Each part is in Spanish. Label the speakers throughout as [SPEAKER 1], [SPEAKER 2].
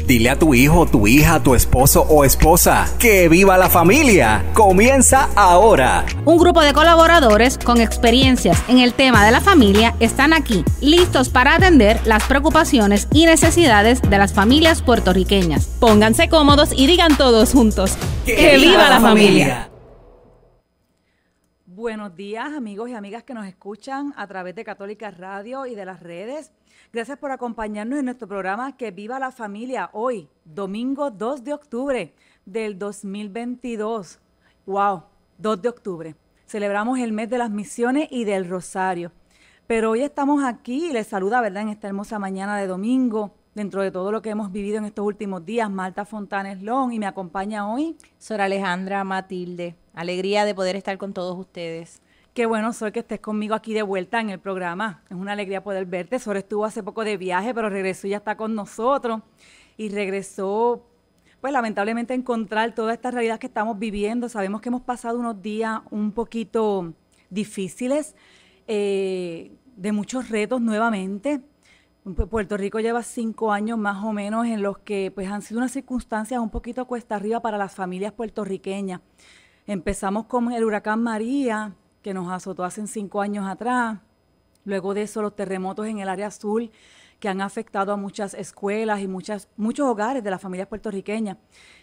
[SPEAKER 1] Dile a tu hijo, tu hija, tu esposo o esposa que viva la familia. Comienza ahora.
[SPEAKER 2] Un grupo de colaboradores con experiencias en el tema de la familia están aquí, listos para atender las preocupaciones y necesidades de las familias puertorriqueñas.
[SPEAKER 3] Pónganse cómodos y digan todos juntos: ¡que viva la familia!
[SPEAKER 4] Buenos días, amigos y amigas que nos escuchan a través de Católica Radio y de las redes. Gracias por acompañarnos en nuestro programa Que Viva la Familia, hoy, domingo 2 de octubre del 2022. ¡Wow! 2 de octubre. Celebramos el mes de las misiones y del rosario. Pero hoy estamos aquí y les saluda, ¿verdad?, en esta hermosa mañana de domingo, dentro de todo lo que hemos vivido en estos últimos días, Marta Fontanes Long, y me acompaña hoy
[SPEAKER 3] Sor Alejandra Matilde. Alegría de poder estar con todos ustedes.
[SPEAKER 4] Qué bueno, Sor, que estés conmigo aquí de vuelta en el programa. Es una alegría poder verte. Sor estuvo hace poco de viaje, pero regresó y ya está con nosotros. Y regresó, pues lamentablemente, a encontrar toda esta realidad que estamos viviendo. Sabemos que hemos pasado unos días un poquito difíciles, de muchos retos nuevamente. Puerto Rico lleva 5 años más o menos en los que pues han sido unas circunstancias un poquito cuesta arriba para las familias puertorriqueñas. Empezamos con el huracán María, que nos azotó hace 5 años atrás. Luego de eso, los terremotos en el área azul, que han afectado a muchas escuelas y muchos hogares de las familias puertorriqueñas.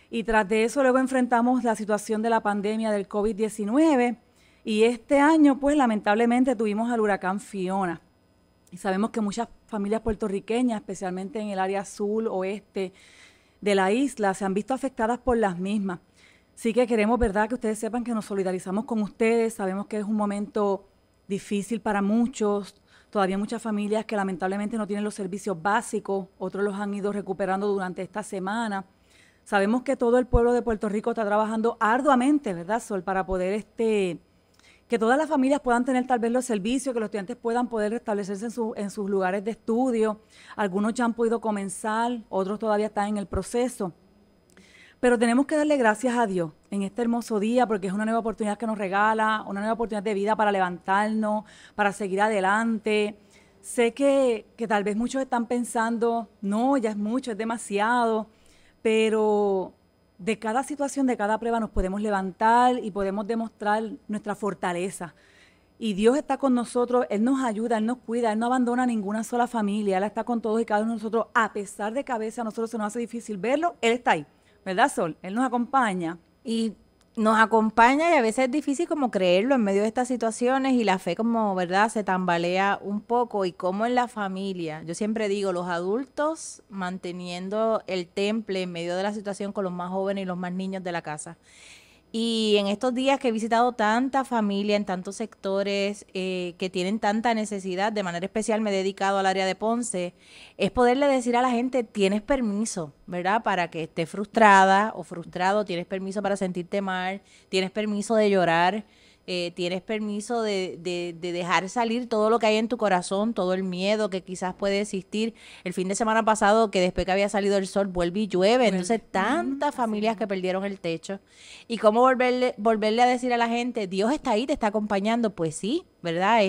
[SPEAKER 4] Y tras de eso, luego enfrentamos la situación de la pandemia del COVID-19. Y este año, pues lamentablemente, tuvimos al huracán Fiona. Y sabemos que muchas familias puertorriqueñas, especialmente en el área azul, oeste de la isla, se han visto afectadas por las mismas. Sí que queremos, ¿verdad?, que ustedes sepan que nos solidarizamos con ustedes. Sabemos que es un momento difícil para muchos. Todavía muchas familias que lamentablemente no tienen los servicios básicos. Otros los han ido recuperando durante esta semana. Sabemos que todo el pueblo de Puerto Rico está trabajando arduamente, ¿verdad, Sol?, para poder que todas las familias puedan tener tal vez los servicios, que los estudiantes puedan poder restablecerse en sus lugares de estudio. Algunos ya han podido comenzar, otros todavía están en el proceso. Pero tenemos que darle gracias a Dios en este hermoso día, porque es una nueva oportunidad que nos regala, una nueva oportunidad de vida para levantarnos, para seguir adelante. Sé que tal vez muchos están pensando, no, ya es mucho, es demasiado, pero de cada situación, de cada prueba nos podemos levantar y podemos demostrar nuestra fortaleza. Y Dios está con nosotros, Él nos ayuda, Él nos cuida, Él no abandona a ninguna sola familia, Él está con todos y cada uno de nosotros, a pesar de que a veces a nosotros se nos hace difícil verlo, Él está ahí. ¿Verdad, Sol? Él nos acompaña.
[SPEAKER 3] Y nos acompaña y a veces es difícil como creerlo en medio de estas situaciones y la fe como, ¿verdad?, se tambalea un poco. Y como en la familia, yo siempre digo, los adultos manteniendo el temple en medio de la situación con los más jóvenes y los más niños de la casa. Y en estos días que he visitado tanta familia en tantos sectores que tienen tanta necesidad, de manera especial me he dedicado al área de Ponce, es poderle decir a la gente: tienes permiso, ¿verdad?, para que estés frustrada o frustrado, tienes permiso para sentirte mal, tienes permiso de llorar, tienes permiso de dejar salir todo lo que hay en tu corazón, todo el miedo que quizás puede existir. El fin de semana pasado, que después que había salido el sol, vuelve y llueve. Entonces, tantas familias que perdieron el techo. Y cómo volverle a decir a la gente: Dios está ahí, te está acompañando. Pues sí, ¿verdad?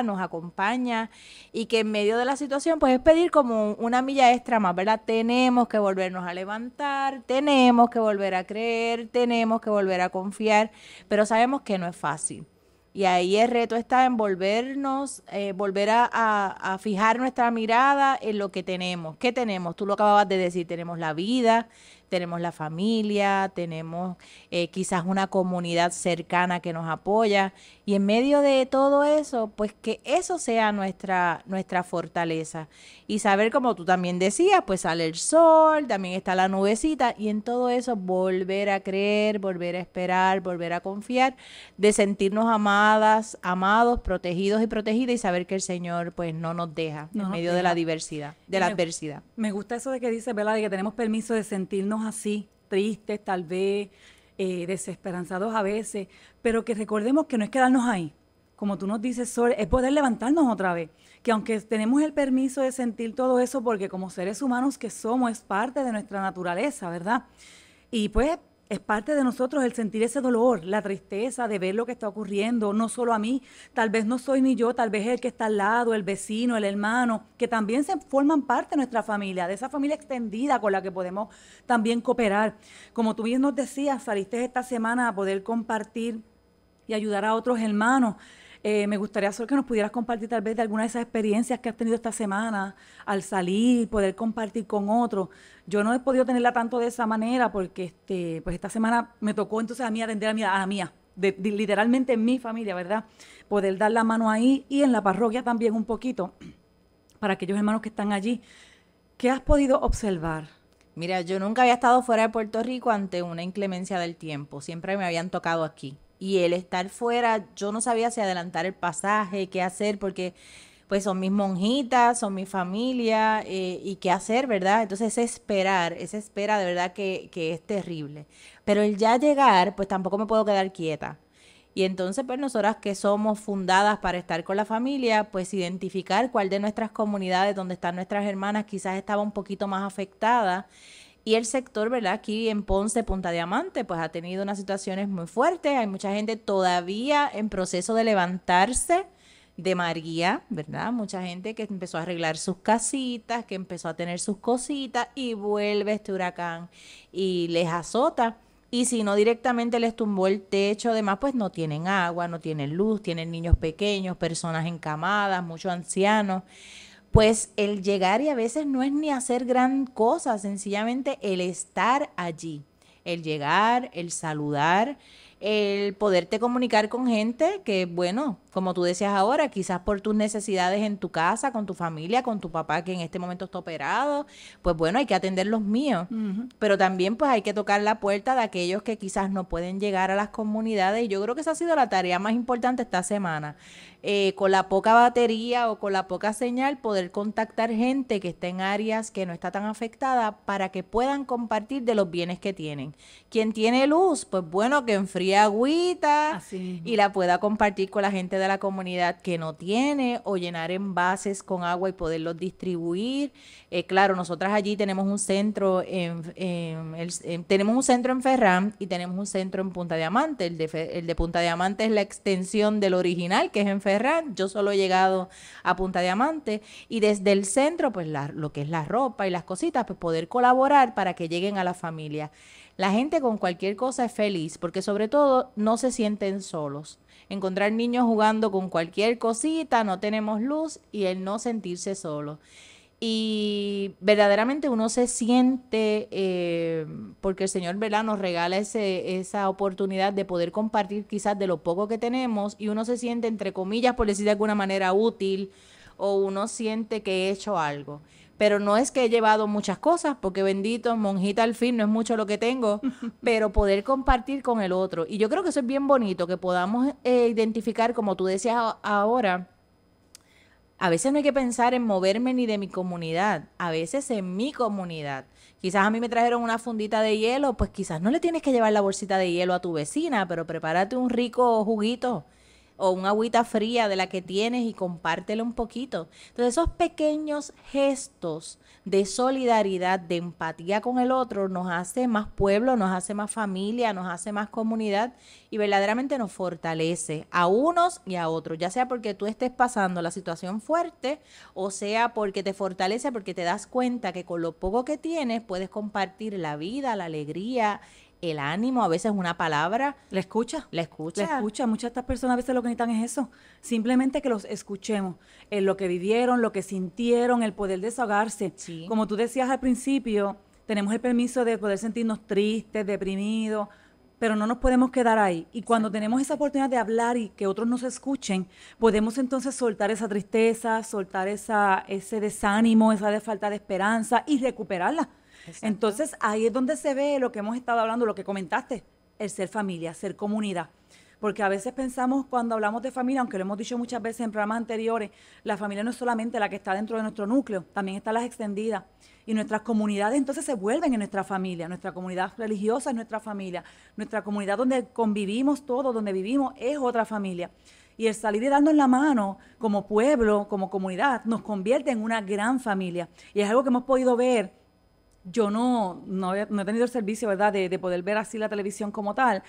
[SPEAKER 3] Nos acompaña. Y que en medio de la situación, pues es pedir como una milla extra más, ¿verdad? Tenemos que volvernos a levantar, tenemos que volver a creer, tenemos que volver a confiar, pero sabemos que no es fácil. Y ahí el reto está en volver a fijar nuestra mirada en lo que tenemos. ¿Qué tenemos? Tú lo acababas de decir, tenemos la vida, tenemos la familia, tenemos quizás una comunidad cercana que nos apoya, y en medio de todo eso, pues que eso sea nuestra fortaleza, y saber, como tú también decías, pues sale el sol, también está la nubecita, y en todo eso volver a creer, volver a esperar, volver a confiar, de sentirnos amados, protegidos y protegidas, y saber que el Señor pues no nos deja en medio de la diversidad, de la adversidad.
[SPEAKER 4] Me gusta eso de que dice, ¿verdad?, de que tenemos permiso de sentirnos así, tristes tal vez, desesperanzados a veces, pero que recordemos que no es quedarnos ahí. Como tú nos dices, Sol, es poder levantarnos otra vez. Que aunque tenemos el permiso de sentir todo eso, porque como seres humanos que somos, es parte de nuestra naturaleza, ¿verdad? Y pues es parte de nosotros el sentir ese dolor, la tristeza de ver lo que está ocurriendo, no solo a mí, tal vez no soy ni yo, tal vez el que está al lado, el vecino, el hermano, que también se forman parte de nuestra familia, de esa familia extendida con la que podemos también cooperar. Como tú bien nos decías, saliste esta semana a poder compartir y ayudar a otros hermanos. Me gustaría solo que nos pudieras compartir tal vez de alguna de esas experiencias que has tenido esta semana al salir, poder compartir con otros. Yo no he podido tenerla tanto de esa manera porque pues esta semana me tocó entonces a mí atender a la mía, literalmente en mi familia, ¿verdad? Poder dar la mano ahí y en la parroquia también un poquito para aquellos hermanos que están allí. ¿Qué has podido observar?
[SPEAKER 3] Mira, yo nunca había estado fuera de Puerto Rico ante una inclemencia del tiempo. Siempre me habían tocado aquí. Y el estar fuera, yo no sabía si adelantar el pasaje, qué hacer, porque pues son mis monjitas, son mi familia, y qué hacer, ¿verdad? Entonces esa espera de verdad que es terrible. Pero el ya llegar, pues tampoco me puedo quedar quieta. Y entonces, pues nosotras que somos fundadas para estar con la familia, pues identificar cuál de nuestras comunidades donde están nuestras hermanas quizás estaba un poquito más afectada. Y el sector, ¿verdad? Aquí en Ponce, Punta Diamante, pues ha tenido unas situaciones muy fuertes. Hay mucha gente todavía en proceso de levantarse de María, ¿verdad? Mucha gente que empezó a arreglar sus casitas, que empezó a tener sus cositas y vuelve este huracán y les azota. Y si no directamente les tumbó el techo, además, pues no tienen agua, no tienen luz, tienen niños pequeños, personas encamadas, muchos ancianos. Pues el llegar y a veces no es ni hacer gran cosa, sencillamente el estar allí, el llegar, el saludar, el poderte comunicar con gente que, bueno, como tú decías ahora, quizás por tus necesidades en tu casa, con tu familia, con tu papá que en este momento está operado, pues bueno, hay que atender los míos, pero también pues hay que tocar la puerta de aquellos que quizás no pueden llegar a las comunidades y yo creo que esa ha sido la tarea más importante esta semana. Con la poca batería o con la poca señal, poder contactar gente que está en áreas que no está tan afectada para que puedan compartir de los bienes que tienen. Quien tiene luz, pues bueno, que enfríe agüita y la pueda compartir con la gente de la comunidad que no tiene o llenar envases con agua y poderlos distribuir. Claro, nosotras allí tenemos un centro tenemos un centro en Ferrán y tenemos un centro en Punta Diamante. El de Punta Diamante es la extensión del original, que es en Ferrán. Yo solo he llegado a Punta Diamante y desde el centro, pues lo que es la ropa y las cositas, pues poder colaborar para que lleguen a la familia. La gente con cualquier cosa es feliz porque sobre todo no se sienten solos. Encontrar niños jugando con cualquier cosita, no tenemos luz y el no sentirse solo. Y verdaderamente uno se siente, porque el Señor, ¿verdad?, nos regala esa oportunidad de poder compartir quizás de lo poco que tenemos y uno se siente, entre comillas, por decir de alguna manera, útil o uno siente que he hecho algo. Pero no es que he llevado muchas cosas, porque bendito, monjita al fin, no es mucho lo que tengo, pero poder compartir con el otro. Y yo creo que eso es bien bonito, que podamos identificar, como tú decías ahora, a veces no hay que pensar en moverme ni de mi comunidad, a veces en mi comunidad. Quizás a mí me trajeron una fundita de hielo, pues quizás no le tienes que llevar la bolsita de hielo a tu vecina, pero prepárate un rico juguito o una agüita fría de la que tienes y compártelo un poquito. Entonces esos pequeños gestos de solidaridad, de empatía con el otro, nos hace más pueblo, nos hace más familia, nos hace más comunidad y verdaderamente nos fortalece a unos y a otros, ya sea porque tú estés pasando la situación fuerte o sea porque te fortalece, porque te das cuenta que con lo poco que tienes puedes compartir la vida, la alegría, el ánimo, a veces una palabra.
[SPEAKER 4] ¿La escucha?
[SPEAKER 3] La escucha.
[SPEAKER 4] La escucha. Muchas de estas personas a veces lo que necesitan es eso. Simplemente que los escuchemos. En lo que vivieron, lo que sintieron, el poder desahogarse.
[SPEAKER 3] Sí.
[SPEAKER 4] Como tú decías al principio, tenemos el permiso de poder sentirnos tristes, deprimidos, pero no nos podemos quedar ahí. Y cuando tenemos esa oportunidad de hablar y que otros nos escuchen, podemos entonces soltar esa tristeza, soltar ese desánimo, esa falta de esperanza y recuperarla. Exacto. Entonces, ahí es donde se ve lo que hemos estado hablando, lo que comentaste, el ser familia, ser comunidad. Porque a veces pensamos cuando hablamos de familia, aunque lo hemos dicho muchas veces en programas anteriores, la familia no es solamente la que está dentro de nuestro núcleo, también están las extendidas. Y nuestras comunidades entonces se vuelven en nuestra familia. Nuestra comunidad religiosa es nuestra familia. Nuestra comunidad donde convivimos todos, donde vivimos, es otra familia. Y el salir y darnos la mano como pueblo, como comunidad, nos convierte en una gran familia. Y es algo que hemos podido ver yo no he tenido el servicio, ¿verdad?, de poder ver así la televisión como tal,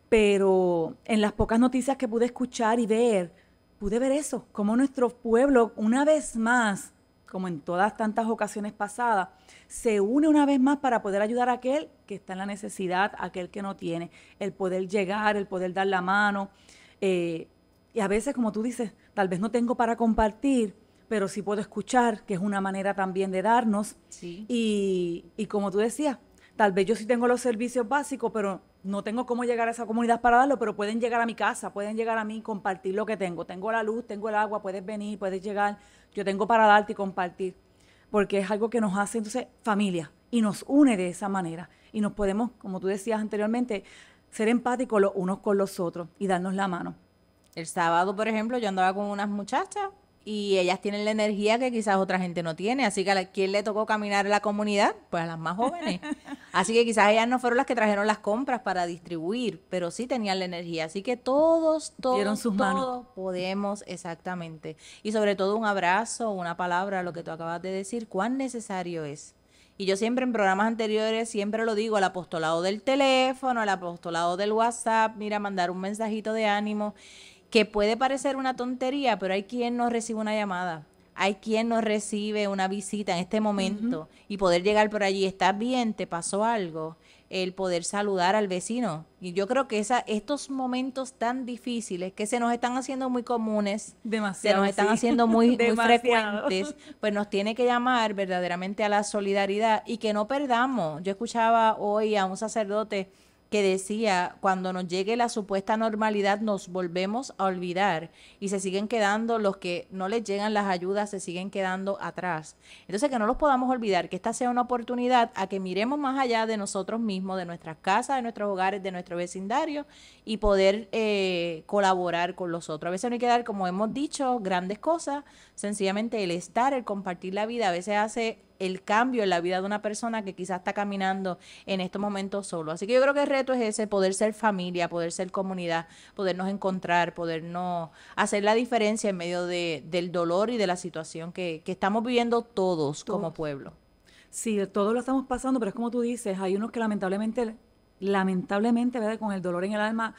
[SPEAKER 4] pero en las pocas noticias que pude escuchar y ver, pude ver eso, como nuestro pueblo, una vez más, como en todas tantas ocasiones pasadas, se une una vez más para poder ayudar a aquel que está en la necesidad, a aquel que no tiene, el poder llegar, el poder dar la mano. Y a veces, como tú dices, tal vez no tengo para compartir, pero sí puedo escuchar, que es una manera también de darnos.
[SPEAKER 3] Sí.
[SPEAKER 4] Y como tú decías, tal vez yo sí tengo los servicios básicos, pero no tengo cómo llegar a esa comunidad para darlo, pero pueden llegar a mi casa, pueden llegar a mí y compartir lo que tengo. Tengo la luz, tengo el agua, puedes venir, puedes llegar. Yo tengo para darte y compartir, porque es algo que nos hace, entonces, familia, y nos une de esa manera. Y nos podemos, como tú decías anteriormente, ser empáticos los unos con los otros y darnos la mano.
[SPEAKER 3] El sábado, por ejemplo, yo andaba con unas muchachas y ellas tienen la energía que quizás otra gente no tiene. Así que a quién le tocó caminar en la comunidad, pues a las más jóvenes. Así que quizás ellas no fueron las que trajeron las compras para distribuir, pero sí tenían la energía. Así que todos
[SPEAKER 4] Dieron sus manos.
[SPEAKER 3] todos podemos, exactamente. Y sobre todo un abrazo, una palabra, lo que tú acabas de decir, cuán necesario es. Y yo siempre en programas anteriores, siempre lo digo, al apostolado del teléfono, al apostolado del WhatsApp, mira, mandar un mensajito de ánimo, que puede parecer una tontería, pero hay quien no recibe una llamada, hay quien no recibe una visita en este momento, y poder llegar por allí, ¿estás bien? ¿Te pasó algo? El poder saludar al vecino. Y yo creo que estos momentos tan difíciles que se nos están haciendo muy comunes,
[SPEAKER 4] Demasiado,
[SPEAKER 3] se nos están
[SPEAKER 4] sí.
[SPEAKER 3] haciendo muy
[SPEAKER 4] Demasiado.
[SPEAKER 3] frecuentes, pues nos tiene que llamar verdaderamente a la solidaridad y que no perdamos. Yo escuchaba hoy a un sacerdote que decía, cuando nos llegue la supuesta normalidad nos volvemos a olvidar y se siguen quedando los que no les llegan las ayudas, se siguen quedando atrás. Entonces que no los podamos olvidar, que esta sea una oportunidad a que miremos más allá de nosotros mismos, de nuestras casas, de nuestros hogares, de nuestro vecindario y poder colaborar con los otros. A veces no hay que dar, como hemos dicho, grandes cosas, sencillamente el estar, el compartir la vida, a veces hace el cambio en la vida de una persona que quizás está caminando en estos momentos solo. Así que yo creo que el reto es ese, poder ser familia, poder ser comunidad, podernos encontrar, podernos hacer la diferencia en medio del dolor y de la situación que estamos viviendo todos como pueblo.
[SPEAKER 4] Sí, todos lo estamos pasando, pero es como tú dices, hay unos que lamentablemente, ¿verdad?, con el dolor en el alma,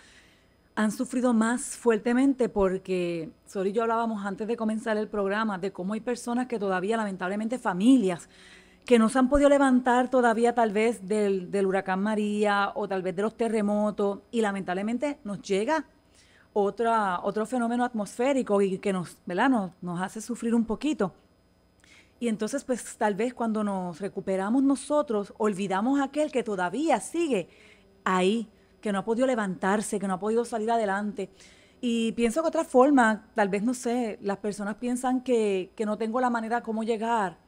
[SPEAKER 4] han sufrido más fuertemente porque, Sor y yo hablábamos antes de comenzar el programa de cómo hay personas que todavía, lamentablemente, familias, que no se han podido levantar todavía tal vez del huracán María o tal vez de los terremotos y lamentablemente nos llega otro fenómeno atmosférico y que ¿verdad?, nos hace sufrir un poquito. Y entonces, pues tal vez cuando nos recuperamos nosotros, olvidamos a aquel que todavía sigue ahí, que no ha podido levantarse, que no ha podido salir adelante. Y pienso que otra forma, tal vez, no sé, las personas piensan que no tengo la manera cómo llegar,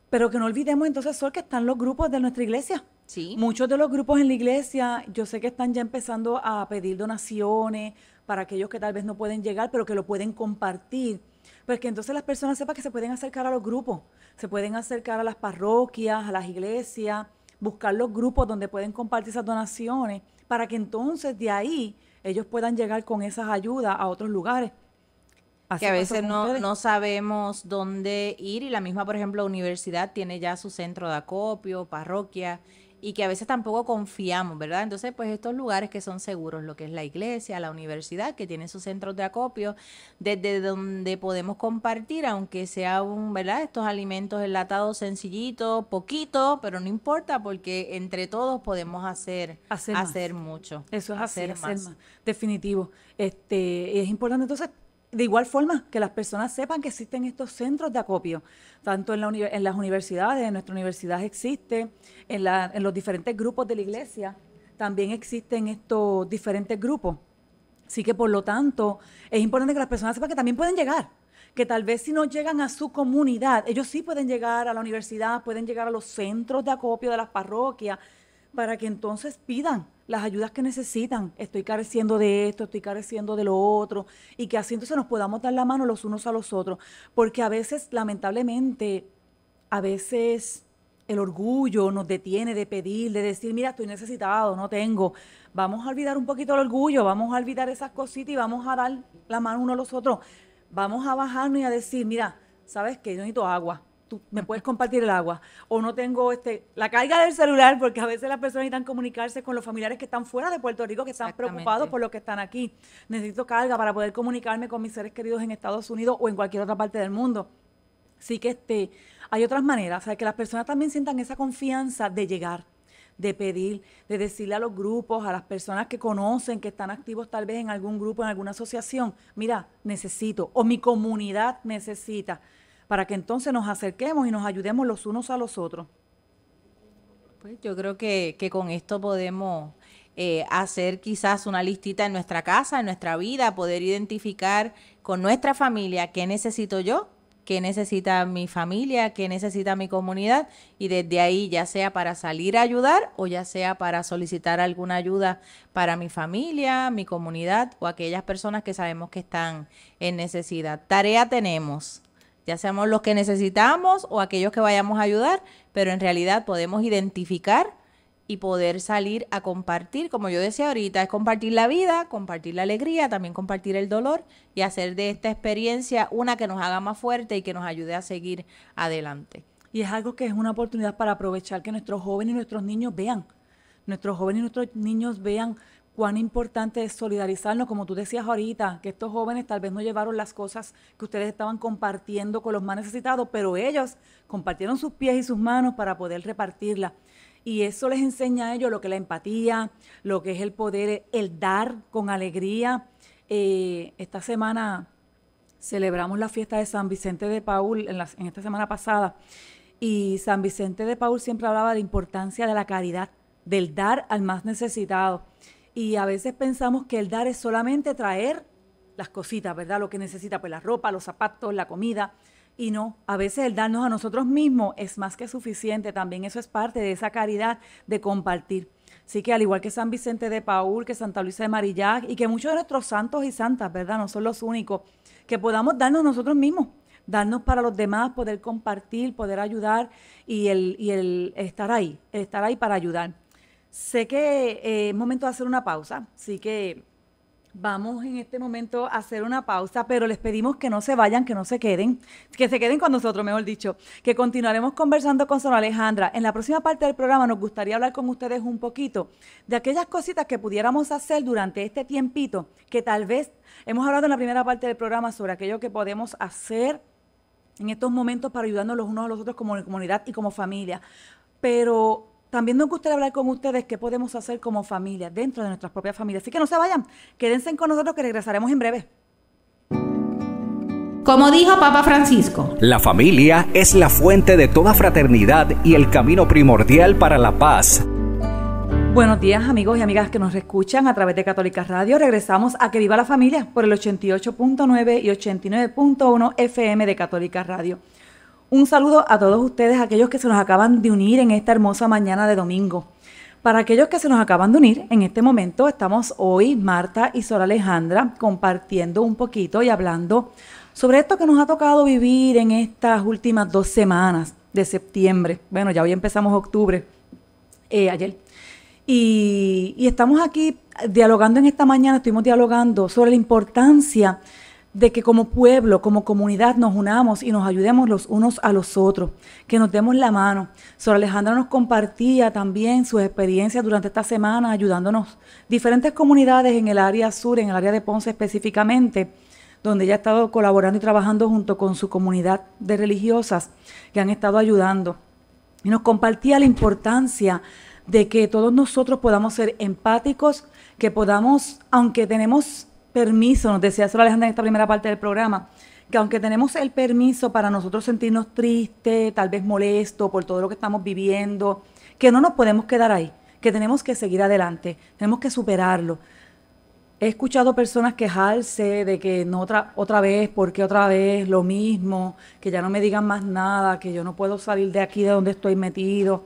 [SPEAKER 4] pero que no olvidemos entonces, Sol, que están los grupos de nuestra iglesia.
[SPEAKER 3] Sí.
[SPEAKER 4] Muchos de los grupos en la iglesia, yo sé que están ya empezando a pedir donaciones para aquellos que tal vez no pueden llegar, pero que lo pueden compartir. Pues que entonces las personas sepan que se pueden acercar a los grupos, se pueden acercar a las parroquias, a las iglesias, buscar los grupos donde pueden compartir esas donaciones, para que entonces de ahí ellos puedan llegar con esas ayudas a otros lugares. Así
[SPEAKER 3] que a veces
[SPEAKER 4] pasó con ustedes.
[SPEAKER 3] no sabemos dónde ir y la misma, por ejemplo, universidad tiene ya su centro de acopio, parroquia, y que a veces tampoco confiamos, ¿verdad? Entonces, pues estos lugares que son seguros, lo que es la iglesia, la universidad, que tiene sus centros de acopio, desde donde podemos compartir, aunque sea ¿verdad? Estos alimentos enlatados sencillitos, poquito, pero no importa porque entre todos podemos hacer mucho.
[SPEAKER 4] Eso es hacer
[SPEAKER 3] más.
[SPEAKER 4] más. Definitivo. Es importante entonces, de igual forma, que las personas sepan que existen estos centros de acopio, tanto en las universidades, en nuestra universidad existe, en los diferentes grupos de la iglesia, también existen estos diferentes grupos. Así que, por lo tanto, es importante que las personas sepan que también pueden llegar, que tal vez si no llegan a su comunidad, ellos sí pueden llegar a la universidad, pueden llegar a los centros de acopio de las parroquias, para que entonces pidan las ayudas que necesitan. Estoy careciendo de esto, estoy careciendo de lo otro, y que así entonces nos podamos dar la mano los unos a los otros, porque a veces, lamentablemente, el orgullo nos detiene de pedir, de decir, mira, estoy necesitado, no tengo. Vamos a olvidar un poquito el orgullo, vamos a olvidar esas cositas y vamos a dar la mano unos a los otros. Vamos a bajarnos y a decir, mira, ¿sabes qué? Yo necesito agua, tú me puedes compartir el agua, o no tengo la carga del celular, porque a veces las personas necesitan comunicarse con los familiares que están fuera de Puerto Rico, que están preocupados por los que están aquí. Necesito carga para poder comunicarme con mis seres queridos en Estados Unidos o en cualquier otra parte del mundo. Así que hay otras maneras, o sea, que las personas también sientan esa confianza de llegar, de pedir, de decirle a los grupos, a las personas que conocen, que están activos tal vez en algún grupo, en alguna asociación, mira, necesito, o mi comunidad necesita, para que entonces nos acerquemos y nos ayudemos los unos a los otros.
[SPEAKER 3] Pues yo creo que con esto podemos hacer quizás una listita en nuestra casa, en nuestra vida, poder identificar con nuestra familia qué necesito yo, qué necesita mi familia, qué necesita mi comunidad, y desde ahí ya sea para salir a ayudar o ya sea para solicitar alguna ayuda para mi familia, mi comunidad o aquellas personas que sabemos que están en necesidad. Tarea tenemos, ya seamos los que necesitamos o aquellos que vayamos a ayudar, pero en realidad podemos identificar y poder salir a compartir, como yo decía ahorita, es compartir la vida, compartir la alegría, también compartir el dolor y hacer de esta experiencia una que nos haga más fuerte y que nos ayude a seguir adelante.
[SPEAKER 4] Y es algo que es una oportunidad para aprovechar que nuestros jóvenes y nuestros niños vean, cuán importante es solidarizarnos, como tú decías ahorita, que estos jóvenes tal vez no llevaron las cosas que ustedes estaban compartiendo con los más necesitados, pero ellos compartieron sus pies y sus manos para poder repartirla. Y eso les enseña a ellos lo que es la empatía, lo que es el poder, el dar con alegría. Esta semana celebramos la fiesta de San Vicente de Paúl, en esta semana pasada, y San Vicente de Paúl siempre hablaba de la importancia de la caridad, del dar al más necesitado. Y a veces pensamos que el dar es solamente traer las cositas, ¿verdad? Lo que necesita, pues la ropa, los zapatos, la comida. Y no, a veces el darnos a nosotros mismos es más que suficiente. También eso es parte de esa caridad de compartir. Así que al igual que San Vicente de Paúl, que Santa Luisa de Marillac y que muchos de nuestros santos y santas, ¿verdad? No son los únicos, que podamos darnos nosotros mismos, darnos para los demás, poder compartir, poder ayudar y el estar ahí para ayudar. Sé que es momento de hacer una pausa, así que vamos en este momento a hacer una pausa, pero les pedimos que no se vayan, que se queden con nosotros, mejor dicho, que continuaremos conversando con Sor Alejandra. En la próxima parte del programa nos gustaría hablar con ustedes un poquito de aquellas cositas que pudiéramos hacer durante este tiempito, que tal vez hemos hablado en la primera parte del programa sobre aquello que podemos hacer en estos momentos para ayudarnos los unos a los otros como comunidad y como familia, pero también nos gustaría hablar con ustedes qué podemos hacer como familia, dentro de nuestras propias familias. Así que no se vayan, quédense con nosotros que regresaremos en breve.
[SPEAKER 2] Como dijo Papa Francisco,
[SPEAKER 1] la familia es la fuente de toda fraternidad y el camino primordial para la paz.
[SPEAKER 4] Buenos días, amigos y amigas que nos escuchan a través de Católica Radio. Regresamos a Que Viva la Familia por el 88.9 y 89.1 FM de Católica Radio. Un saludo a todos ustedes, aquellos que se nos acaban de unir en esta hermosa mañana de domingo. Para aquellos que se nos acaban de unir, en este momento estamos hoy, Marta y Sor Alejandra, compartiendo un poquito y hablando sobre esto que nos ha tocado vivir en estas últimas 2 semanas de septiembre. Bueno, ya hoy empezamos octubre, ayer. Y estamos aquí dialogando en esta mañana, estuvimos dialogando sobre la importancia de que como pueblo, como comunidad nos unamos y nos ayudemos los unos a los otros, que nos demos la mano. Sor Alejandra nos compartía también sus experiencias durante esta semana, ayudándonos diferentes comunidades en el área sur, en el área de Ponce específicamente, donde ella ha estado colaborando y trabajando junto con su comunidad de religiosas que han estado ayudando. Y nos compartía la importancia de que todos nosotros podamos ser empáticos, que podamos, aunque tenemos permiso, nos decía Sor Alejandra en esta primera parte del programa, que aunque tenemos el permiso para nosotros sentirnos tristes, tal vez molestos por todo lo que estamos viviendo, que no nos podemos quedar ahí, que tenemos que seguir adelante, tenemos que superarlo. He escuchado personas quejarse de que no otra vez, porque otra vez lo mismo, que ya no me digan más nada, que yo no puedo salir de aquí de donde estoy metido,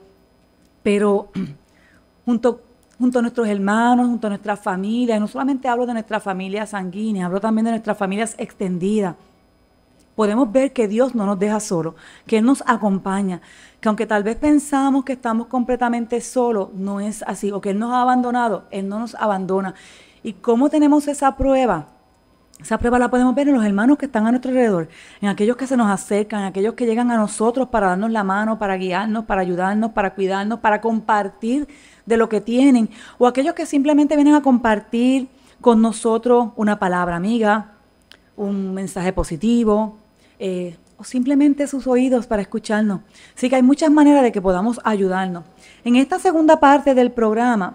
[SPEAKER 4] pero junto a nuestros hermanos, junto a nuestra familia, y no solamente hablo de nuestra familia sanguínea, hablo también de nuestras familias extendidas. Podemos ver que Dios no nos deja solos, que Él nos acompaña, que aunque tal vez pensamos que estamos completamente solos, no es así, o que Él nos ha abandonado, Él no nos abandona. ¿Y cómo tenemos esa prueba? Esa prueba la podemos ver en los hermanos que están a nuestro alrededor, en aquellos que se nos acercan, en aquellos que llegan a nosotros para darnos la mano, para guiarnos, para ayudarnos, para cuidarnos, para compartir de lo que tienen, o aquellos que simplemente vienen a compartir con nosotros una palabra amiga, un mensaje positivo, o simplemente sus oídos para escucharnos. Así que hay muchas maneras de que podamos ayudarnos. En esta segunda parte del programa,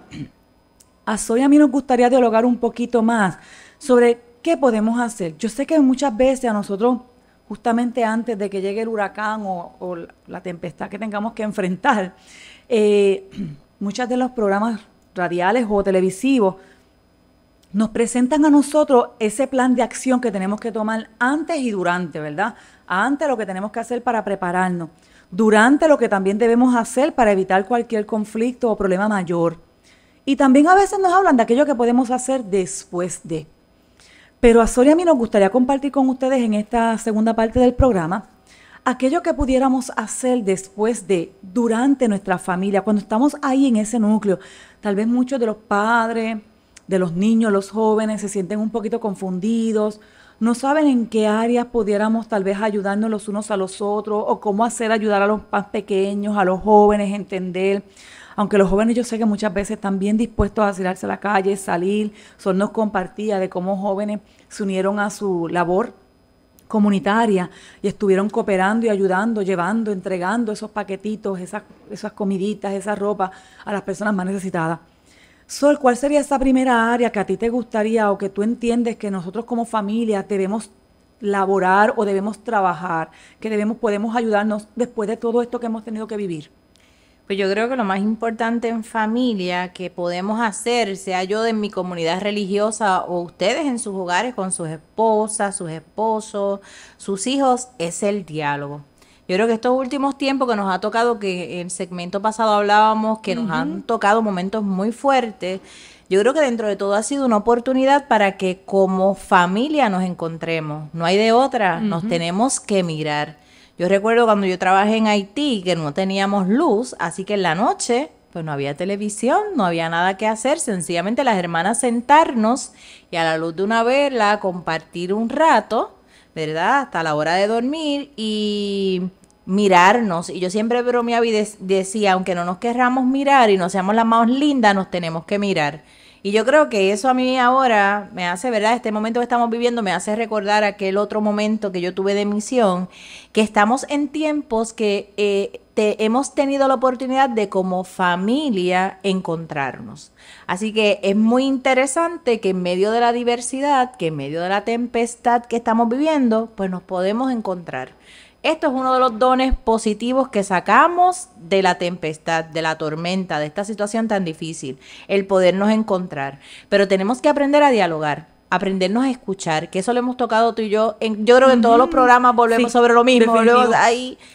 [SPEAKER 4] a Zoe y a mí nos gustaría dialogar un poquito más sobre qué podemos hacer. Yo sé que muchas veces a nosotros, justamente antes de que llegue el huracán o la tempestad que tengamos que enfrentar, muchos de los programas radiales o televisivos nos presentan a nosotros ese plan de acción que tenemos que tomar antes y durante, ¿verdad? Antes lo que tenemos que hacer para prepararnos, durante lo que también debemos hacer para evitar cualquier conflicto o problema mayor. Y también a veces nos hablan de aquello que podemos hacer después de. Pero a Zoe y a mí nos gustaría compartir con ustedes en esta segunda parte del programa aquello que pudiéramos hacer después de, durante nuestra familia, cuando estamos ahí en ese núcleo. Tal vez muchos de los padres, de los niños, los jóvenes se sienten un poquito confundidos, no saben en qué áreas pudiéramos tal vez ayudarnos los unos a los otros o cómo hacer ayudar a los más pequeños, a los jóvenes, entender. Aunque los jóvenes yo sé que muchas veces están bien dispuestos a tirarse a la calle, salir. Sol nos compartía de cómo jóvenes se unieron a su labor comunitaria y estuvieron cooperando y ayudando, llevando, entregando esos paquetitos, esas comiditas, esa ropa a las personas más necesitadas. Sol, ¿cuál sería esa primera área que a ti te gustaría o que tú entiendes que nosotros como familia debemos laborar o debemos trabajar, que podemos ayudarnos después de todo esto que hemos tenido que vivir?
[SPEAKER 3] Pues yo creo que lo más importante en familia que podemos hacer, sea yo de mi comunidad religiosa o ustedes en sus hogares con sus esposas, sus esposos, sus hijos, es el diálogo. Yo creo que estos últimos tiempos que nos ha tocado, que en el segmento pasado hablábamos, que nos han tocado momentos muy fuertes, yo creo que dentro de todo ha sido una oportunidad para que como familia nos encontremos. No hay de otra, nos tenemos que mirar. Yo recuerdo cuando yo trabajé en Haití que no teníamos luz, así que en la noche pues no había televisión, no había nada que hacer, sencillamente las hermanas sentarnos y a la luz de una vela compartir un rato, ¿verdad? Hasta la hora de dormir y mirarnos. Y yo siempre bromeaba y decía, aunque no nos querramos mirar y no seamos las más lindas, nos tenemos que mirar. Y yo creo que eso a mí ahora me hace, ¿verdad? Este momento que estamos viviendo me hace recordar aquel otro momento que yo tuve de misión, que estamos en tiempos que hemos tenido la oportunidad de como familia encontrarnos. Así que es muy interesante que en medio de la diversidad, que en medio de la tempestad que estamos viviendo, pues nos podemos encontrar. Esto es uno de los dones positivos que sacamos de la tempestad, de la tormenta, de esta situación tan difícil, el podernos encontrar. Pero tenemos que aprender a dialogar, aprendernos a escuchar, que eso lo hemos tocado tú y yo. Yo creo que en todos los programas volvemos sobre lo mismo.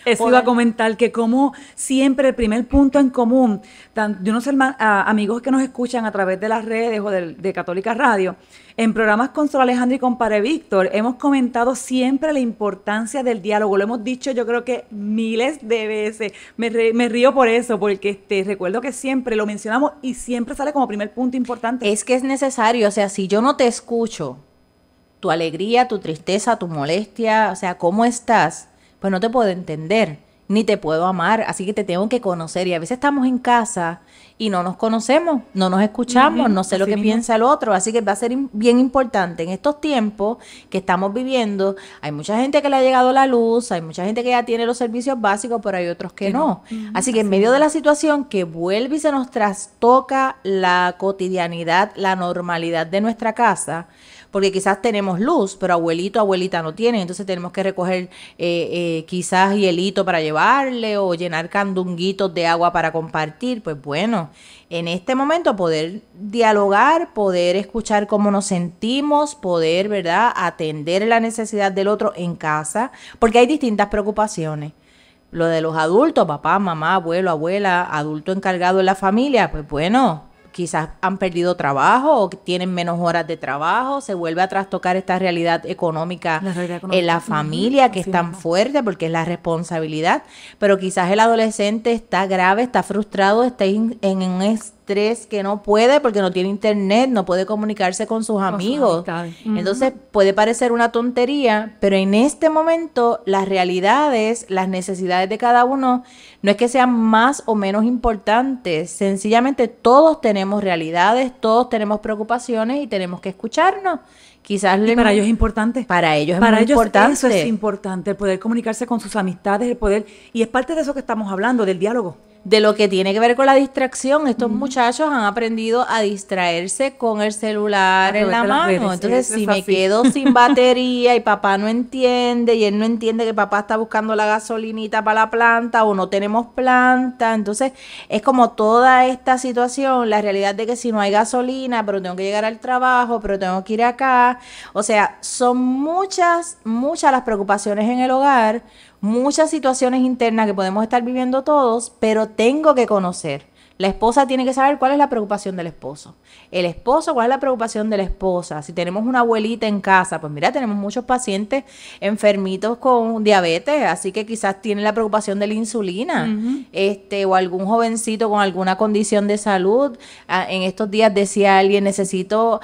[SPEAKER 4] Eso iba a comentar, que como siempre el primer punto en común, de unos amigos que nos escuchan a través de las redes o de Católica Radio, en programas con Sor Alejandra y con Padre Víctor, hemos comentado siempre la importancia del diálogo. Lo hemos dicho yo creo que miles de veces. Me río por eso, porque recuerdo que siempre lo mencionamos y siempre sale como primer punto importante.
[SPEAKER 3] Es que es necesario, o sea, si yo no te escucho, tu alegría, tu tristeza, tu molestia, o sea, ¿cómo estás? Pues no te puedo entender, ni te puedo amar, así que te tengo que conocer. Y a veces estamos en casa y no nos conocemos, no nos escuchamos, no sé lo que piensa el otro, así que va a ser bien importante en estos tiempos que estamos viviendo. Hay mucha gente que le ha llegado la luz, hay mucha gente que ya tiene los servicios básicos, pero hay otros que no. Así que en medio de la situación que vuelve y se nos trastoca la cotidianidad, la normalidad de nuestra casa, porque quizás tenemos luz, pero abuelito, abuelita no tienen, entonces tenemos que recoger quizás hielito para llevarle o llenar candunguitos de agua para compartir. Pues bueno, en este momento poder dialogar, poder escuchar cómo nos sentimos, poder, ¿verdad?, atender la necesidad del otro en casa, porque hay distintas preocupaciones. Lo de los adultos, papá, mamá, abuelo, abuela, adulto encargado en la familia, pues bueno, quizás han perdido trabajo o tienen menos horas de trabajo, se vuelve a trastocar esta realidad económica en la familia, que es tan fuerte porque es la responsabilidad, pero quizás el adolescente está grave, está frustrado, está en un estrés que no puede porque no tiene internet, no puede comunicarse con sus amigos. Entonces puede parecer una tontería, pero en este momento las realidades, las necesidades de cada uno no es que sean más o menos importantes, sencillamente todos tenemos realidades, todos tenemos preocupaciones y tenemos que escucharnos. Quizás
[SPEAKER 4] para ellos es importante.
[SPEAKER 3] Para ellos es muy importante.
[SPEAKER 4] Eso es importante, el poder comunicarse con sus amistades, el poder, y es parte de eso que estamos hablando, del diálogo.
[SPEAKER 3] De lo que tiene que ver con la distracción, estos muchachos han aprendido a distraerse con el celular en la mano. Entonces, si me quedo sin batería y papá no entiende, y él no entiende que papá está buscando la gasolinita para la planta o no tenemos planta, entonces es como toda esta situación, la realidad de que si no hay gasolina, pero tengo que llegar al trabajo, pero tengo que ir acá. O sea, son muchas las preocupaciones en el hogar, muchas situaciones internas que podemos estar viviendo todos, pero tengo que conocer. La esposa tiene que saber cuál es la preocupación del esposo. El esposo, cuál es la preocupación de la esposa. Si tenemos una abuelita en casa, pues mira, tenemos muchos pacientes enfermitos con diabetes, así que quizás tienen la preocupación de la insulina, o algún jovencito con alguna condición de salud. En estos días decía alguien, necesito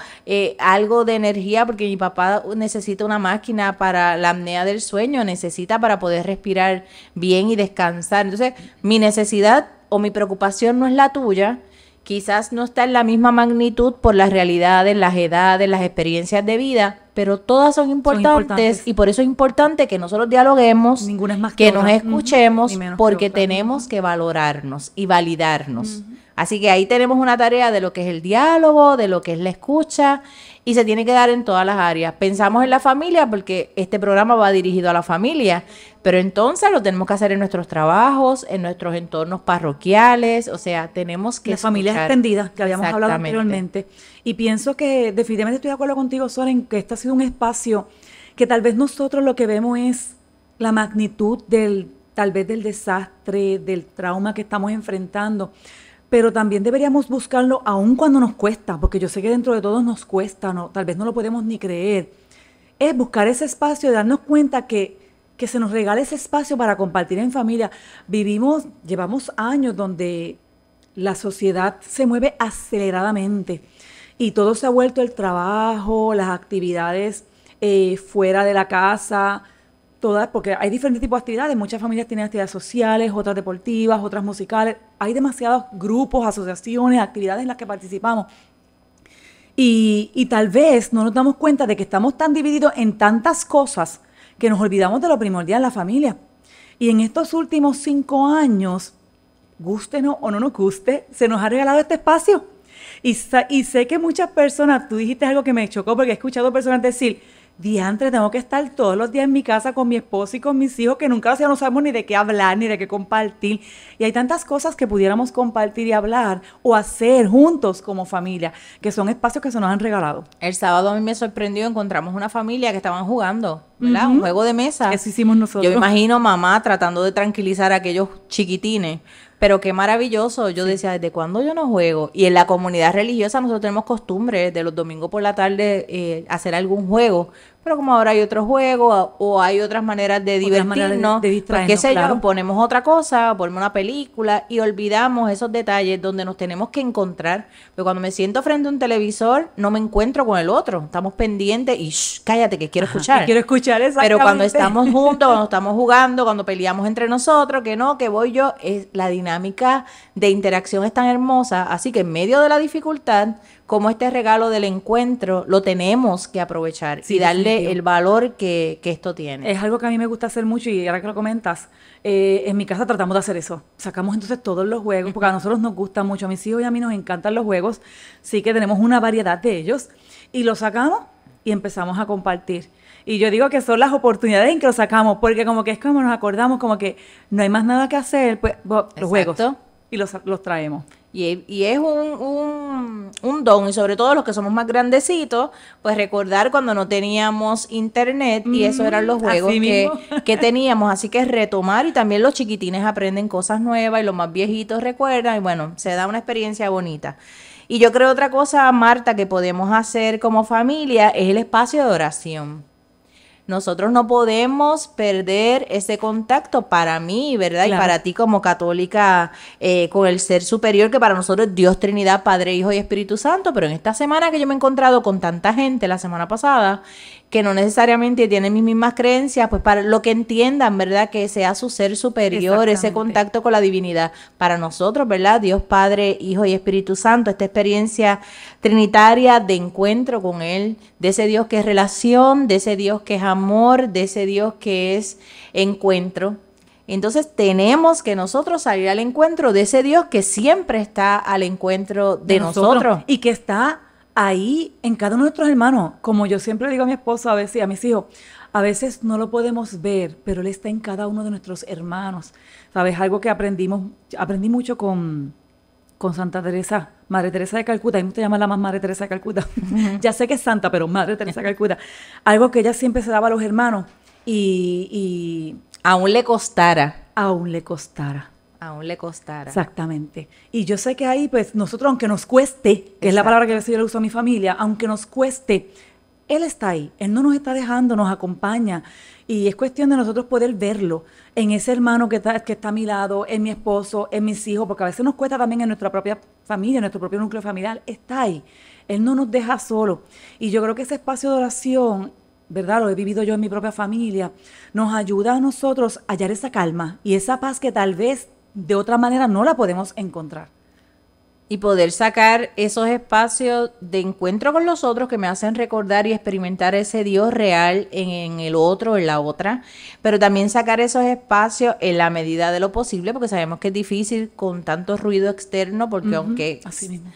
[SPEAKER 3] algo de energía porque mi papá necesita una máquina para la apnea del sueño, necesita para poder respirar bien y descansar. Entonces, mi necesidad o mi preocupación no es la tuya, quizás no está en la misma magnitud por las realidades, las edades, las experiencias de vida, pero todas son importantes y por eso es importante que nosotros dialoguemos,
[SPEAKER 4] ninguna es más
[SPEAKER 3] que nos escuchemos, porque tenemos que valorarnos y validarnos. Así que ahí tenemos una tarea de lo que es el diálogo, de lo que es la escucha, y se tiene que dar en todas las áreas. Pensamos en la familia porque este programa va dirigido a la familia, pero entonces lo tenemos que hacer en nuestros trabajos, en nuestros entornos parroquiales, o sea, tenemos que
[SPEAKER 4] la familia extendida, que habíamos hablado anteriormente. Y pienso que definitivamente estoy de acuerdo contigo, Soren, que este ha sido un espacio que tal vez nosotros lo que vemos es la magnitud tal vez del desastre, del trauma que estamos enfrentando, pero también deberíamos buscarlo aun cuando nos cuesta, porque yo sé que dentro de todos nos cuesta, tal vez no lo podemos ni creer. Es buscar ese espacio y darnos cuenta que se nos regale ese espacio para compartir en familia. Llevamos años donde la sociedad se mueve aceleradamente y todo se ha vuelto el trabajo, las actividades fuera de la casa, todas, porque hay diferentes tipos de actividades. Muchas familias tienen actividades sociales, otras deportivas, otras musicales. Hay demasiados grupos, asociaciones, actividades en las que participamos. Y tal vez no nos damos cuenta de que estamos tan divididos en tantas cosas que nos olvidamos de lo primordial, la familia. Y en estos últimos 5 años, gústenos o no nos guste, se nos ha regalado este espacio. Y sé que muchas personas, tú dijiste algo que me chocó porque he escuchado personas decir, diantre, tengo que estar todos los días en mi casa con mi esposo y con mis hijos, que nunca no sabemos ni de qué hablar, ni de qué compartir. Y hay tantas cosas que pudiéramos compartir y hablar o hacer juntos como familia, que son espacios que se nos han regalado.
[SPEAKER 3] El sábado a mí me sorprendió, encontramos una familia que estaban jugando, ¿verdad? Un juego de mesa.
[SPEAKER 4] Eso hicimos nosotros.
[SPEAKER 3] Yo me imagino mamá tratando de tranquilizar a aquellos chiquitines. Pero qué maravilloso. Yo decía, ¿desde cuándo yo no juego? Y en la comunidad religiosa nosotros tenemos costumbre de los domingos por la tarde hacer algún juego. Pero como ahora hay otros juegos o hay otras maneras de divertirnos, pues qué sé yo, ponemos otra cosa, ponemos una película y olvidamos esos detalles donde nos tenemos que encontrar. Pero cuando me siento frente a un televisor, no me encuentro con el otro. Estamos pendientes y cállate que quiero escuchar.
[SPEAKER 4] Que quiero escuchar, exactamente.
[SPEAKER 3] Pero cuando estamos juntos, cuando estamos jugando, cuando peleamos entre nosotros, que no, que voy yo, la dinámica de interacción es tan hermosa. Así que en medio de la dificultad, como este regalo del encuentro, lo tenemos que aprovechar y darle el valor que esto tiene.
[SPEAKER 4] Es algo que a mí me gusta hacer mucho y ahora que lo comentas, en mi casa tratamos de hacer eso. Sacamos entonces todos los juegos, porque a nosotros nos gusta mucho, a mis hijos y a mí nos encantan los juegos, sí que tenemos una variedad de ellos, y los sacamos y empezamos a compartir. Y yo digo que son las oportunidades en que los sacamos, porque como que es como nos acordamos, como que no hay más nada que hacer, pues los juegos, y los traemos.
[SPEAKER 3] Y es un don, y sobre todo los que somos más grandecitos, pues recordar cuando no teníamos internet y eso eran los juegos que teníamos, así que retomar, y también los chiquitines aprenden cosas nuevas y los más viejitos recuerdan y bueno, se da una experiencia bonita. Y yo creo otra cosa, Marta, que podemos hacer como familia es el espacio de oración. Nosotros no podemos perder ese contacto para mí, ¿verdad?
[SPEAKER 4] Claro.
[SPEAKER 3] Y para ti como católica, con el ser superior, que para nosotros es Dios, Trinidad, Padre, Hijo y Espíritu Santo. Pero en esta semana que yo me he encontrado con tanta gente, la semana pasada, que no necesariamente tienen mis mismas creencias, pues para lo que entiendan, ¿verdad? Que sea su ser superior, ese contacto con la divinidad. Para nosotros, ¿verdad? Dios, Padre, Hijo y Espíritu Santo, esta experiencia trinitaria de encuentro con Él, de ese Dios que es relación, de ese Dios que es amor, de ese Dios que es encuentro. Entonces tenemos que nosotros salir al encuentro de ese Dios que siempre está al encuentro de nosotros.
[SPEAKER 4] Y que está ahí en cada uno de nuestros hermanos. Como yo siempre digo a mi esposo a veces y a mis hijos, a veces no lo podemos ver, pero Él está en cada uno de nuestros hermanos. ¿Sabes? Algo que aprendí mucho con Santa Teresa, Madre Teresa de Calcuta. A mí me gusta llamarla más Madre Teresa de Calcuta. Ya sé que es santa, pero Madre Teresa de Calcuta. Algo que ella siempre se daba a los hermanos y
[SPEAKER 3] Aún le costara.
[SPEAKER 4] aún le costara.
[SPEAKER 3] Aún le costara.
[SPEAKER 4] Exactamente. Y yo sé que ahí, pues, nosotros, aunque nos cueste, que es la palabra que a veces yo le uso a mi familia, aunque nos cueste, Él está ahí. Él no nos está dejando, nos acompaña. Y es cuestión de nosotros poder verlo en ese hermano que está a mi lado, en mi esposo, en mis hijos, porque a veces nos cuesta también en nuestra propia familia, en nuestro propio núcleo familiar. Está ahí. Él no nos deja solo. Y yo creo que ese espacio de oración, ¿verdad? Lo he vivido yo en mi propia familia, nos ayuda a nosotros a hallar esa calma y esa paz que tal vez de otra manera no la podemos encontrar.
[SPEAKER 3] Y poder sacar esos espacios de encuentro con los otros que me hacen recordar y experimentar ese Dios real en el otro, en la otra, pero también sacar esos espacios en la medida de lo posible, porque sabemos que es difícil con tanto ruido externo, porque aunque
[SPEAKER 4] Así mismo.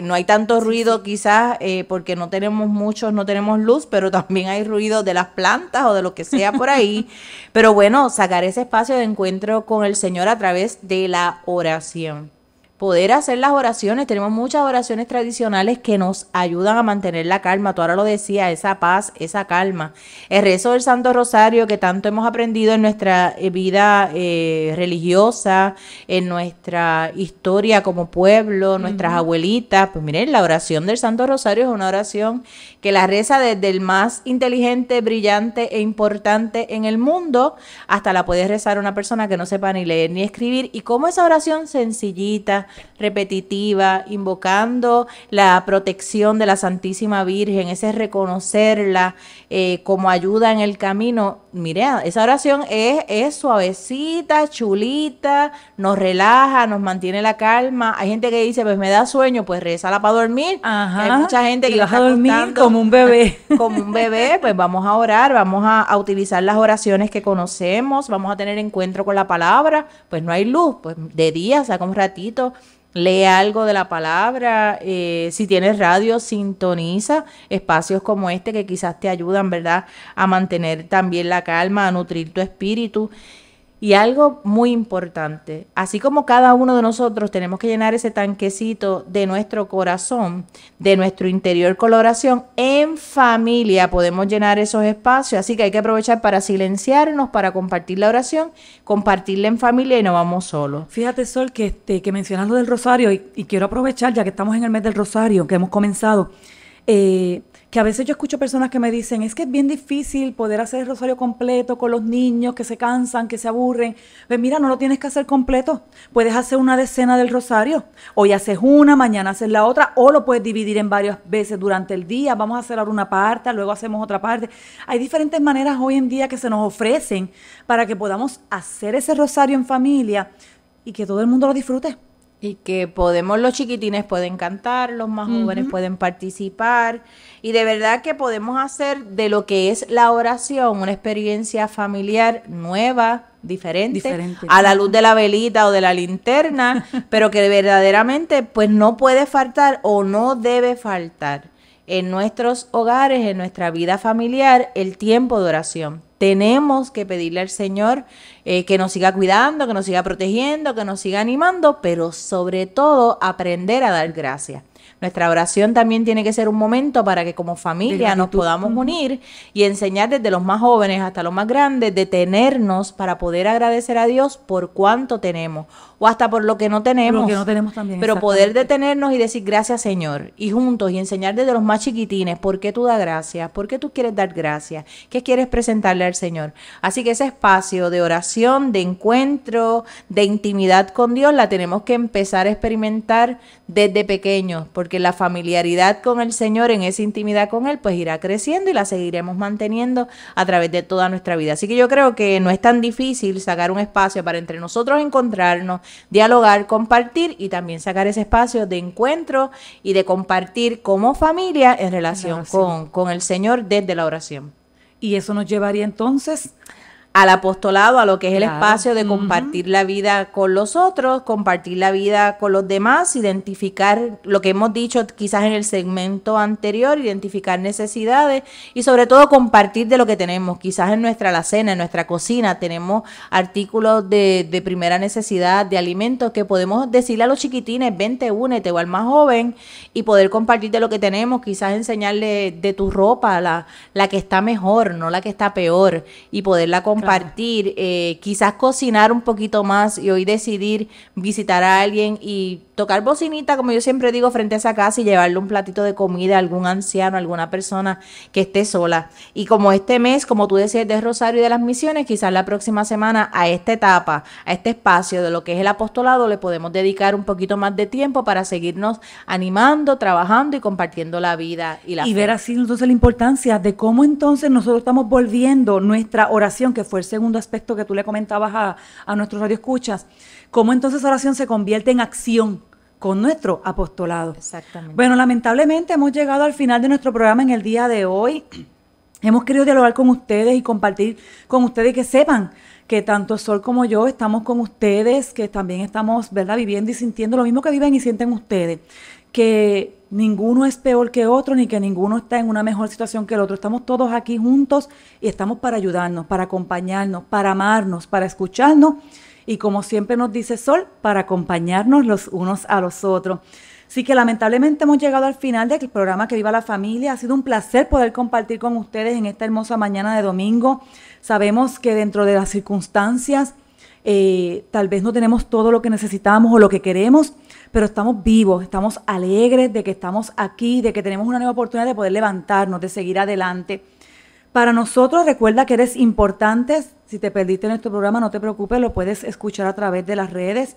[SPEAKER 3] no hay tanto ruido quizás porque no tenemos muchos, no tenemos luz, pero también hay ruido de las plantas o de lo que sea por ahí. Pero bueno, sacar ese espacio de encuentro con el Señor a través de la oración. Poder hacer las oraciones, tenemos muchas oraciones tradicionales que nos ayudan a mantener la calma. Tú ahora lo decías, esa paz, esa calma. El rezo del Santo Rosario que tanto hemos aprendido en nuestra vida religiosa, en nuestra historia como pueblo, nuestras abuelitas. Pues miren, la oración del Santo Rosario es una oración que la reza desde el más inteligente, brillante e importante en el mundo, hasta la puede rezar una persona que no sepa ni leer ni escribir. Y como esa oración sencillita, repetitiva, invocando la protección de la Santísima Virgen, ese reconocerla como ayuda en el camino. Mire, esa oración es suavecita, chulita, nos relaja, nos mantiene la calma. Hay gente que dice, pues me da sueño, pues rézala para dormir.
[SPEAKER 4] Ajá.
[SPEAKER 3] Hay mucha gente que
[SPEAKER 4] vas
[SPEAKER 3] está
[SPEAKER 4] a dormir
[SPEAKER 3] acostando
[SPEAKER 4] como un bebé.
[SPEAKER 3] como un bebé, pues vamos a orar, vamos a utilizar las oraciones que conocemos, vamos a tener encuentro con la palabra. Pues no hay luz, pues de día saca un ratito, lee algo de la palabra. Si tienes radio, sintoniza espacios como este que quizás te ayudan, ¿verdad?, a mantener también la calma, a nutrir tu espíritu. Y algo muy importante, así como cada uno de nosotros tenemos que llenar ese tanquecito de nuestro corazón, de nuestro interior con la oración, en familia podemos llenar esos espacios, así que hay que aprovechar para silenciarnos, para compartir la oración, compartirla en familia y no vamos solos.
[SPEAKER 4] Fíjate, Sol, que mencionas lo del rosario y quiero aprovechar, ya que estamos en el mes del rosario, que hemos comenzado, que a veces yo escucho personas que me dicen, es que es bien difícil poder hacer el rosario completo con los niños que se cansan, que se aburren. Pues mira, no lo tienes que hacer completo. Puedes hacer una decena del rosario. Hoy haces una, mañana haces la otra, o lo puedes dividir en varias veces durante el día. Vamos a hacer ahora una parte, luego hacemos otra parte. Hay diferentes maneras hoy en día que se nos ofrecen para que podamos hacer ese rosario en familia y que todo el mundo lo disfrute.
[SPEAKER 3] Y que los chiquitines pueden cantar, los más jóvenes pueden participar. Y de verdad que podemos hacer de lo que es la oración una experiencia familiar nueva, diferente. A la luz de la velita o de la linterna, pero que verdaderamente pues no puede faltar o no debe faltar en nuestros hogares, en nuestra vida familiar, el tiempo de oración. Tenemos que pedirle al Señor que nos siga cuidando, que nos siga protegiendo, que nos siga animando, pero sobre todo aprender a dar gracias. Nuestra oración también tiene que ser un momento para que como familia nos podamos unir y enseñar desde los más jóvenes hasta los más grandes, detenernos para poder agradecer a Dios por cuánto tenemos o hasta por lo que no tenemos.
[SPEAKER 4] Lo que no tenemos también.
[SPEAKER 3] Pero poder detenernos y decir gracias, Señor, y juntos y enseñar desde los más chiquitines por qué tú das gracias, por qué tú quieres dar gracias, qué quieres presentarle al Señor. Así que ese espacio de oración, de encuentro, de intimidad con Dios la tenemos que empezar a experimentar desde pequeños, porque la familiaridad con el Señor, en esa intimidad con Él, pues irá creciendo y la seguiremos manteniendo a través de toda nuestra vida. Así que yo creo que no es tan difícil sacar un espacio para entre nosotros encontrarnos, dialogar, compartir y también sacar ese espacio de encuentro y de compartir como familia en relación con el Señor desde la oración.
[SPEAKER 4] Y eso nos llevaría entonces
[SPEAKER 3] al apostolado, a lo que es el espacio de compartir la vida con los otros, compartir la vida con los demás, identificar lo que hemos dicho quizás en el segmento anterior, identificar necesidades y sobre todo compartir de lo que tenemos. Quizás en nuestra alacena, en nuestra cocina tenemos artículos de primera necesidad, de alimentos que podemos decirle a los chiquitines, vente, únete, o al más joven y poder compartir de lo que tenemos, quizás enseñarle de tu ropa, la que está mejor, no la que está peor, y poderla compartir, quizás cocinar un poquito más y hoy decidir visitar a alguien y tocar bocinita, como yo siempre digo, frente a esa casa y llevarle un platito de comida a algún anciano, a alguna persona que esté sola. Y como este mes, como tú decías, de Rosario y de las Misiones, quizás la próxima semana a esta etapa, a este espacio de lo que es el apostolado, le podemos dedicar un poquito más de tiempo para seguirnos animando, trabajando y compartiendo la vida y la fe.
[SPEAKER 4] Ver así entonces la importancia de cómo entonces nosotros estamos volviendo nuestra oración, que fue el segundo aspecto que tú le comentabas a nuestros radioescuchas, cómo entonces esa oración se convierte en acción con nuestro apostolado.
[SPEAKER 3] Exactamente.
[SPEAKER 4] Bueno, lamentablemente hemos llegado al final de nuestro programa en el día de hoy. Hemos querido dialogar con ustedes y compartir con ustedes y que sepan que tanto Sol como yo estamos con ustedes, que también estamos, ¿verdad?, viviendo y sintiendo lo mismo que viven y sienten ustedes, que ninguno es peor que otro ni que ninguno está en una mejor situación que el otro. Estamos todos aquí juntos y estamos para ayudarnos, para acompañarnos, para amarnos, para escucharnos y, como siempre nos dice Sol, para acompañarnos los unos a los otros. Así que lamentablemente hemos llegado al final del programa Que Viva la Familia. Ha sido un placer poder compartir con ustedes en esta hermosa mañana de domingo. Sabemos que dentro de las circunstancias tal vez no tenemos todo lo que necesitamos o lo que queremos, pero estamos vivos, estamos alegres de que estamos aquí, de que tenemos una nueva oportunidad de poder levantarnos, de seguir adelante. Para nosotros, recuerda que eres importante. Si te perdiste nuestro programa, no te preocupes, lo puedes escuchar a través de las redes.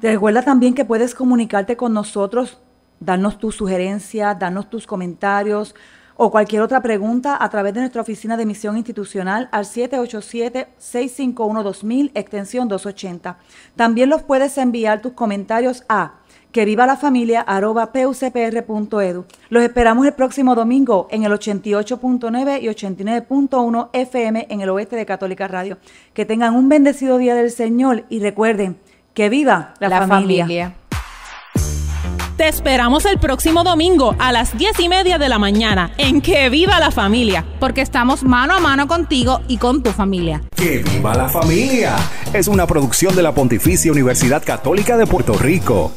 [SPEAKER 4] Te recuerda también que puedes comunicarte con nosotros, darnos tus sugerencias, darnos tus comentarios o cualquier otra pregunta a través de nuestra oficina de misión institucional al 787-651-2000, extensión 280. También los puedes enviar tus comentarios a quevivalafamilia@pucpr.edu. Los esperamos el próximo domingo en el 88.9 y 89.1 FM en el oeste de Católica Radio. Que tengan un bendecido día del Señor y recuerden, que viva la familia.
[SPEAKER 5] Te esperamos el próximo domingo a las 10:30 de la mañana en Que Viva la Familia.
[SPEAKER 2] Porque estamos mano a mano contigo y con tu familia.
[SPEAKER 1] ¡Que viva la familia! Es una producción de la Pontificia Universidad Católica de Puerto Rico.